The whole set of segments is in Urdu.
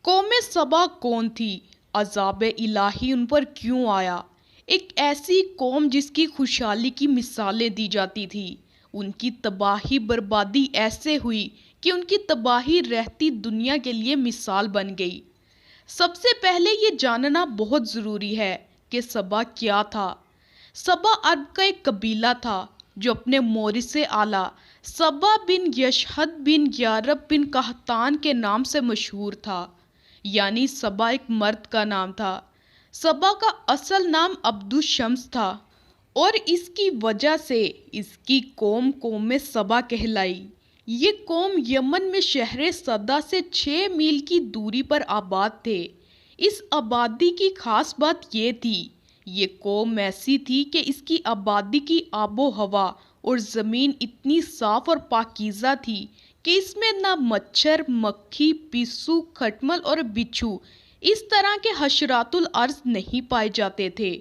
قوم سبا کون تھی؟ عذاب الہی ان پر کیوں آیا؟ ایک ایسی قوم جس کی خوشحالی کی مثالیں دی جاتی تھی، ان کی تباہی بربادی ایسے ہوئی کہ ان کی تباہی رہتی دنیا کے لیے مثال بن گئی۔ سب سے پہلے یہ جاننا بہت ضروری ہے کہ سبا کیا تھا۔ سبا عرب کا ایک قبیلہ تھا جو اپنے مورث اعلیٰ سبا بن یشہد بن یارب بن قحطان کے نام سے مشہور تھا، یعنی سبا ایک مرد کا نام تھا۔ سبا کا اصل نام عبد الشمس تھا اور اس کی وجہ سے اس کی قوم سبا کہلائی۔ یہ قوم یمن میں شہر صدا سے 6 میل کی دوری پر آباد تھے۔ اس آبادی کی خاص بات یہ تھی، یہ قوم ایسی تھی کہ اس کی آبادی کی آب و ہوا اور زمین اتنی صاف اور پاکیزہ تھی کہ اس میں نہ مچھر، مکھی، پیسو، کھٹمل اور بچھو اس طرح کے حشرات الارض نہیں پائے جاتے تھے۔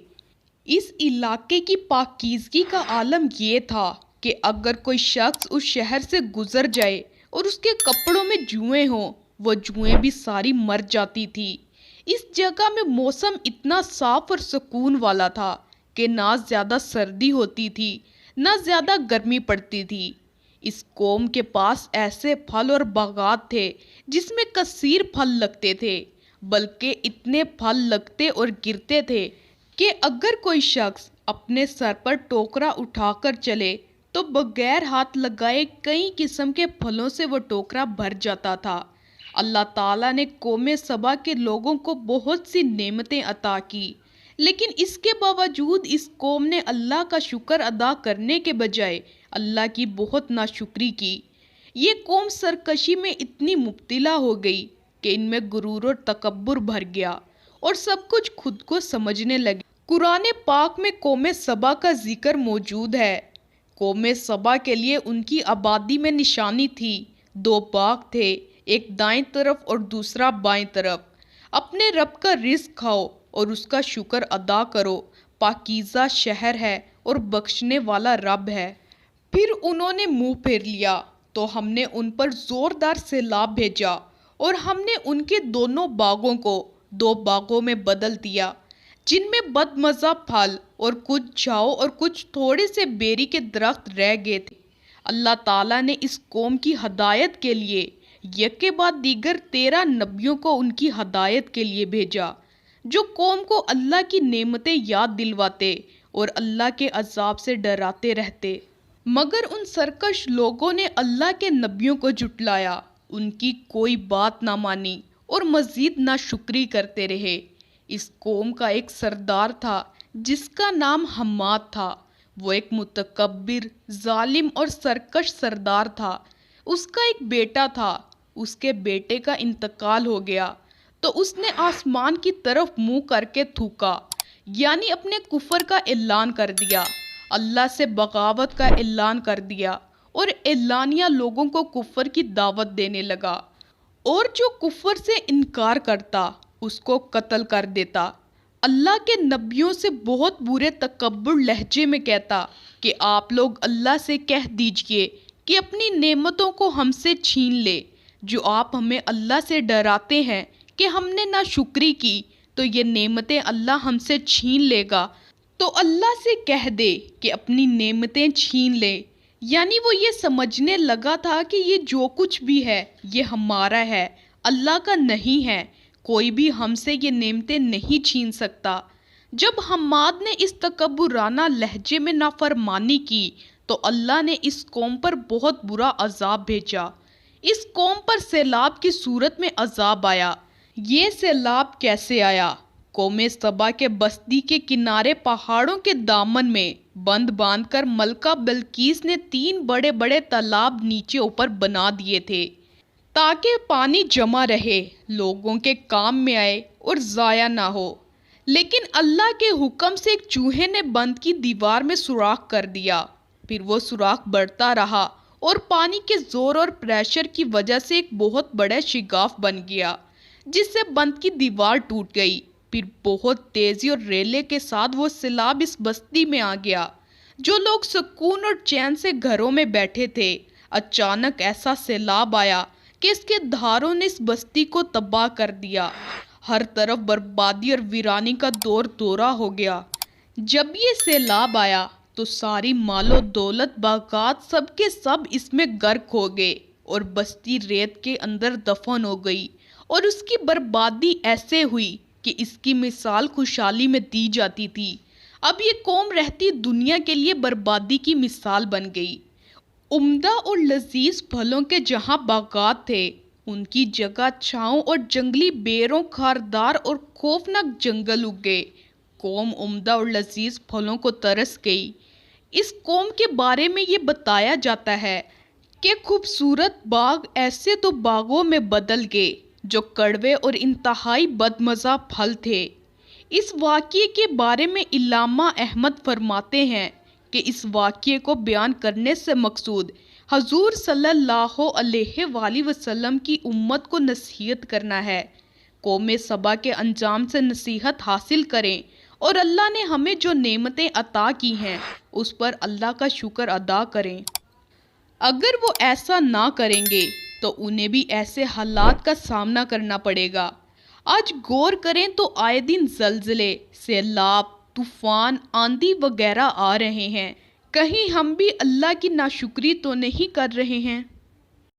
اس علاقے کی پاکیزگی کا عالم یہ تھا کہ اگر کوئی شخص اس شہر سے گزر جائے اور اس کے کپڑوں میں جوئیں ہوں، وہ جوئیں بھی ساری مر جاتی تھی۔ اس جگہ میں موسم اتنا صاف اور سکون والا تھا کہ نہ زیادہ سردی ہوتی تھی نہ زیادہ گرمی پڑتی تھی۔ اس قوم کے پاس ایسے پھل اور باغات تھے جس میں کثیر پھل لگتے تھے، بلکہ اتنے پھل لگتے اور گرتے تھے کہ اگر کوئی شخص اپنے سر پر ٹوکرا اٹھا کر چلے تو بغیر ہاتھ لگائے کئی قسم کے پھلوں سے وہ ٹوکرا بھر جاتا تھا۔ اللہ تعالیٰ نے قوم سبا کے لوگوں کو بہت سی نعمتیں عطا کی، لیکن اس کے باوجود اس قوم نے اللہ کا شکر ادا کرنے کے بجائے اللہ کی بہت ناشکری کی۔ یہ قوم سرکشی میں اتنی مبتلا ہو گئی کہ ان میں غرور اور تکبر بھر گیا اور سب کچھ خود کو سمجھنے لگے۔ قرآن پاک میں قوم سبا کا ذکر موجود ہے۔ قوم سبا کے لیے ان کی آبادی میں نشانی تھی، 2 باغ تھے، ایک دائیں طرف اور دوسرا بائیں طرف۔ اپنے رب کا رزق کھاؤ اور اس کا شکر ادا کرو، پاکیزہ شہر ہے اور بخشنے والا رب ہے۔ پھر انہوں نے منہ پھیر لیا تو ہم نے ان پر زوردار سیلاب بھیجا اور ہم نے ان کے دونوں باغوں کو 2 باغوں میں بدل دیا، جن میں بد مزہ پھل اور کچھ جھاؤ اور کچھ تھوڑے سے بیری کے درخت رہ گئے تھے۔ اللہ تعالیٰ نے اس قوم کی ہدایت کے لیے یک کے بعد دیگر 13 نبیوں کو ان کی ہدایت کے لیے بھیجا، جو قوم کو اللہ کی نعمتیں یاد دلواتے اور اللہ کے عذاب سے ڈراتے رہتے۔ مگر ان سرکش لوگوں نے اللہ کے نبیوں کو جھٹلایا، ان کی کوئی بات نہ مانی اور مزید ناشکری کرتے رہے۔ اس قوم کا ایک سردار تھا جس کا نام حماد تھا۔ وہ ایک متکبر، ظالم اور سرکش سردار تھا۔ اس کا ایک بیٹا تھا، اس کے بیٹے کا انتقال ہو گیا تو اس نے آسمان کی طرف منہ کر کے تھوکا، یعنی اپنے کفر کا اعلان کر دیا، اللہ سے بغاوت کا اعلان کر دیا اور اعلانیہ لوگوں کو کفر کی دعوت دینے لگا، اور جو کفر سے انکار کرتا اس کو قتل کر دیتا۔ اللہ کے نبیوں سے بہت برے تکبر لہجے میں کہتا کہ آپ لوگ اللہ سے کہہ دیجئے کہ اپنی نعمتوں کو ہم سے چھین لے۔ جو آپ ہمیں اللہ سے ڈراتے ہیں کہ ہم نے ناشکری کی تو یہ نعمتیں اللہ ہم سے چھین لے گا، تو اللہ سے کہہ دے کہ اپنی نعمتیں چھین لے۔ یعنی وہ یہ سمجھنے لگا تھا کہ یہ جو کچھ بھی ہے یہ ہمارا ہے، اللہ کا نہیں ہے، کوئی بھی ہم سے یہ نعمتیں نہیں چھین سکتا۔ جب حماد نے اس تکبرانہ لہجے میں نافرمانی کی تو اللہ نے اس قوم پر بہت برا عذاب بھیجا۔ اس قوم پر سیلاب کی صورت میں عذاب آیا۔ یہ سیلاب کیسے آیا؟ قوم سبا کے بستی کے کنارے پہاڑوں کے دامن میں بند باندھ کر ملکہ بلقیس نے 3 بڑے بڑے تالاب نیچے اوپر بنا دیے تھے تاکہ پانی جمع رہے، لوگوں کے کام میں آئے اور ضائع نہ ہو۔ لیکن اللہ کے حکم سے ایک چوہے نے بند کی دیوار میں سوراخ کر دیا، پھر وہ سوراخ بڑھتا رہا اور پانی کے زور اور پریشر کی وجہ سے ایک بہت بڑا شگاف بن گیا، جس سے بند کی دیوار ٹوٹ گئی۔ پھر بہت تیزی اور ریلے کے ساتھ وہ سیلاب اس بستی میں آ گیا۔ جو لوگ سکون اور چین سے گھروں میں بیٹھے تھے، اچانک ایسا سیلاب آیا کہ اس کے دھاروں نے اس بستی کو تباہ کر دیا۔ ہر طرف بربادی اور ویرانی کا دور دورہ ہو گیا۔ جب یہ سیلاب آیا تو ساری مال و دولت، باغات سب کے سب اس میں غرق ہو گئے اور بستی ریت کے اندر دفن ہو گئی، اور اس کی بربادی ایسے ہوئی کہ اس کی مثال خوشحالی میں دی جاتی تھی۔ اب یہ قوم رہتی دنیا کے لیے بربادی کی مثال بن گئی۔ عمدہ اور لذیذ پھلوں کے جہاں باغات تھے، ان کی جگہ چھاؤں اور جنگلی بیروں، خاردار اور خوفناک جنگل اگ گئے۔ قوم عمدہ اور لذیذ پھلوں کو ترس گئی۔ اس قوم کے بارے میں یہ بتایا جاتا ہے کہ خوبصورت باغ ایسے تو باغوں میں بدل گئے جو کڑوے اور انتہائی بدمزہ پھل تھے۔ اس واقعے کے بارے میں علامہ احمد فرماتے ہیں کہ اس واقعے کو بیان کرنے سے مقصود حضور صلی اللہ علیہ وآلہ وسلم کی امت کو نصیحت کرنا ہے۔ قوم سبا کے انجام سے نصیحت حاصل کریں اور اللہ نے ہمیں جو نعمتیں عطا کی ہیں اس پر اللہ کا شکر ادا کریں۔ اگر وہ ایسا نہ کریں گے تو انہیں بھی ایسے حالات کا سامنا کرنا پڑے گا۔ آج غور کریں تو آئے دن زلزلے، سیلاب، طوفان، آندھی وغیرہ آ رہے ہیں۔ کہیں ہم بھی اللہ کی ناشکری تو نہیں کر رہے ہیں؟